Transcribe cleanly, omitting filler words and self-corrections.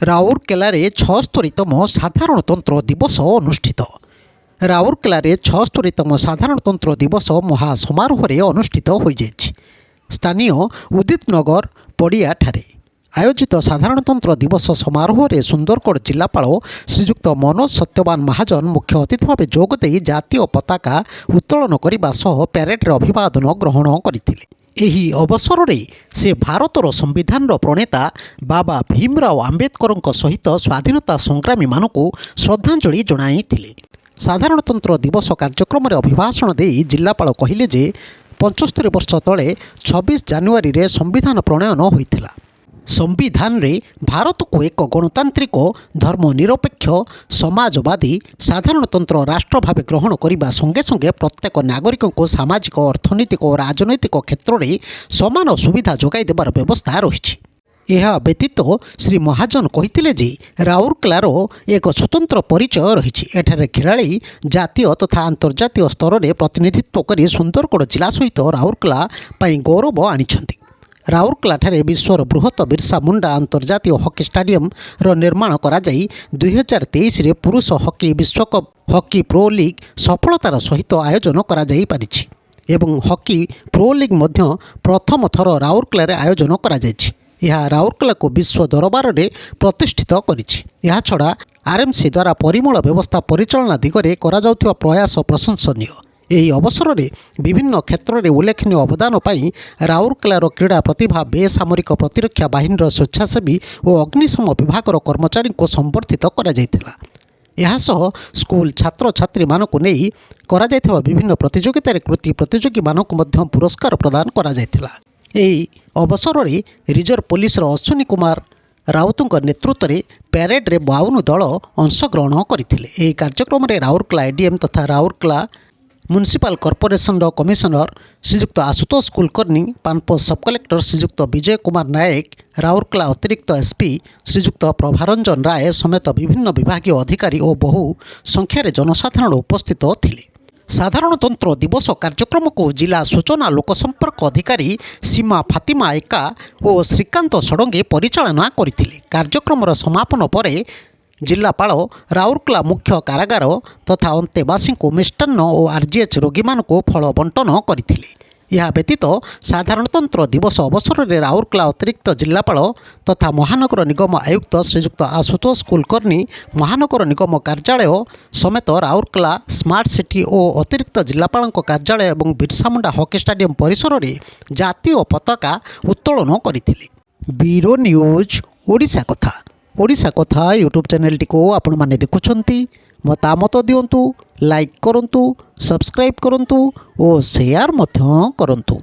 ରାଉରକେଲାରେ 76ତମ ସାଧାରଣତନ୍ତ୍ର ଦିବସ ଅନୁଷ୍ଠିତ। ରାଉରକେଲାରେ 76ତମ ସାଧାରଣତନ୍ତ୍ର ଦିବସ ମହା ସମାରୋହରେ ଅନୁଷ୍ଠିତ ହୋଇଯାଇଛି। ସ୍ଥାନୀୟ ଉଦିତ ନଗର ପଡ଼ିଆଠାରେ ଆୟୋଜିତ ସାଧାରଣତନ୍ତ୍ର ଦିବସ ସମାରୋହରେ ସୁନ୍ଦରଗଡ଼ ଜିଲ୍ଲାପାଳ ଶ୍ରୀଯୁକ୍ତ ମନୋଜ ସତ୍ୟବାନ ମହାଜନ ମୁଖ୍ୟ ଅତିଥି ଭାବେ ଯୋଗଦେଇ ଜାତୀୟ ପତାକା ଉତ୍ତୋଳନ କରିବା ସହ ପ୍ୟାରେଡ୍ରେ ଅଭିବାଦନ ଗ୍ରହଣ କରିଥିଲେ। ଏହି ଅବସରରେ ସେ ଭାରତର ସମ୍ବିଧାନର ପ୍ରଣେତା ବାବା ଭୀମରାଓ ଆମ୍ବେଦକରଙ୍କ ସହିତ ସ୍ୱାଧୀନତା ସଂଗ୍ରାମୀମାନଙ୍କୁ ଶ୍ରଦ୍ଧାଞ୍ଜଳି ଜଣାଇଥିଲେ। ସାଧାରଣତନ୍ତ୍ର ଦିବସ କାର୍ଯ୍ୟକ୍ରମରେ ଅଭିଭାଷଣ ଦେଇ ଜିଲ୍ଲାପାଳ କହିଲେ ଯେ 75 ବର୍ଷ ତଳେ 26 ଜାନୁଆରୀରେ ସମ୍ବିଧାନ ପ୍ରଣୟନ ହୋଇଥିଲା। ସମ୍ବିଧାନରେ ଭାରତକୁ ଏକ ଗଣତାନ୍ତ୍ରିକ ଧର୍ମନିରପେକ୍ଷ ସମାଜବାଦୀ ସାଧାରଣତନ୍ତ୍ର ରାଷ୍ଟ୍ର ଭାବେ ଗ୍ରହଣ କରିବା ସଙ୍ଗେ ସଙ୍ଗେ ପ୍ରତ୍ୟେକ ନାଗରିକଙ୍କୁ ସାମାଜିକ ଅର୍ଥନୈତିକ ଓ ରାଜନୈତିକ କ୍ଷେତ୍ରରେ ସମାନ ସୁବିଧା ଯୋଗାଇ ଦେବାର ବ୍ୟବସ୍ଥା ରହିଛି। ଏହା ବ୍ୟତୀତ ଶ୍ରୀ ମହାଜନ କହିଥିଲେ ଯେ ରାଉରକେଲାର ଏକ ସ୍ୱତନ୍ତ୍ର ପରିଚୟ ରହିଛି। ଏଠାରେ ଖେଳାଳି ଜାତୀୟ ତଥା ଆନ୍ତର୍ଜାତୀୟ ସ୍ତରରେ ପ୍ରତିନିଧିତ୍ୱ କରି ସୁନ୍ଦରଗଡ଼ ଜିଲ୍ଲା ସହିତ ରାଉରକେଲା ପାଇଁ ଗୌରବ ଆଣିଛନ୍ତି। ରାଉରକେଲାଠାରେ ବିଶ୍ୱର ବୃହତ ବିର୍ସା ମୁଣ୍ଡା ଆନ୍ତର୍ଜାତୀୟ ହକି ଷ୍ଟାଡିୟମର ନିର୍ମାଣ କରାଯାଇ 2023ରେ ପୁରୁଷ ହକି ବିଶ୍ୱକପ୍ ହକି ପ୍ରୋ ଲିଗ୍ ସଫଳତାର ସହିତ ଆୟୋଜନ କରାଯାଇପାରିଛି ଏବଂ ହକି ପ୍ରୋ ଲିଗ୍ ମଧ୍ୟ ପ୍ରଥମ ଥର ରାଉରକେଲାରେ ଆୟୋଜନ କରାଯାଇଛି। ଏହା ରାଉରକେଲାକୁ ବିଶ୍ୱ ଦରବାରରେ ପ୍ରତିଷ୍ଠିତ କରିଛି। ଏହାଛଡ଼ା ଆର୍ଏମ୍ସି ଦ୍ୱାରା ପରିମଳ ବ୍ୟବସ୍ଥା ପରିଚାଳନା ଦିଗରେ କରାଯାଉଥିବା ପ୍ରୟାସ ପ୍ରଶଂସନୀୟ। ଏହି ଅବସରରେ ବିଭିନ୍ନ କ୍ଷେତ୍ରରେ ଉଲ୍ଲେଖନୀୟ ଅବଦାନ ପାଇଁ ରାଉରକେଲାର କ୍ରୀଡ଼ା ପ୍ରତିଭା ବେସାମରିକ ପ୍ରତିରକ୍ଷା ବାହିନୀର ସ୍ୱେଚ୍ଛାସେବୀ ଓ ଅଗ୍ନିଶମ ବିଭାଗର କର୍ମଚାରୀଙ୍କୁ ସମ୍ବର୍ଦ୍ଧିତ କରାଯାଇଥିଲା। ଏହାସହ ସ୍କୁଲ ଛାତ୍ରଛାତ୍ରୀମାନଙ୍କୁ ନେଇ କରାଯାଇଥିବା ବିଭିନ୍ନ ପ୍ରତିଯୋଗିତାରେ କୃତି ପ୍ରତିଯୋଗୀମାନଙ୍କୁ ମଧ୍ୟ ପୁରସ୍କାର ପ୍ରଦାନ କରାଯାଇଥିଲା। ଏହି ଅବସରରେ ରିଜର୍ଭ ପୋଲିସର ଅଶ୍ୱିନୀ କୁମାର ରାଉତଙ୍କ ନେତୃତ୍ୱରେ ପ୍ୟାରେଡ୍ରେ 52 ଦଳ ଅଂଶଗ୍ରହଣ କରିଥିଲେ। ଏହି କାର୍ଯ୍ୟକ୍ରମରେ ରାଉରକେଲା ଏଡିଏମ୍ ତଥା ରାଉରକେଲା म्युनिसिपल कॉर्पोरेशनर कमिशनर श्रीजुक्त आशुतोष कुलकर्णी, पानपोष सब कलेक्टर श्रीजुक्त विजय कुमार नायक, राउरकेला अतिरिक्त एसपी श्रीजुक्त प्रभारंजन राय समेत विभिन्न विभागीय अधिकारी और बहु संख्यार जनसाधारण उपस्थित थिले। साधारणतंत्र दिवस कार्यक्रम को जिला सूचना लोकसंपर्क अधिकारी सीमा फातिमा एका और श्रीकांत षडंगी परिचालना करथिले। कार्यक्रम समापन पर जिलापाल राउरकेला मुख्य कारागार तथा अंतेवासी को मिष्टान्न और आरजीएच रोगी को फल बंटन करथिले। यह व्यतीत साधारणतंत्र दिवस अवसर में राउरकेला अतिरिक्त जिलापाल तथा महानगर निगम आयुक्त श्रीजुक्त आशुतोष कुलकर्णी, महानगर निगम कार्यालय समेत राउरकेला स्मार्ट सिटी और अतिरिक्त जिलापाल कार्यालय और बिरसा मुंडा हॉकी स्टेडियम परिसर में जातीय पताका उत्तोलन करथिले। ब्यूरो न्यूज ओडिशा कथा यूट्यूब चैनल टी को आपण माने देखुछंती, मतामत दियंतु, लाइक करंतु, सब्सक्राइब करंतु और शेयर मध्य करंतु।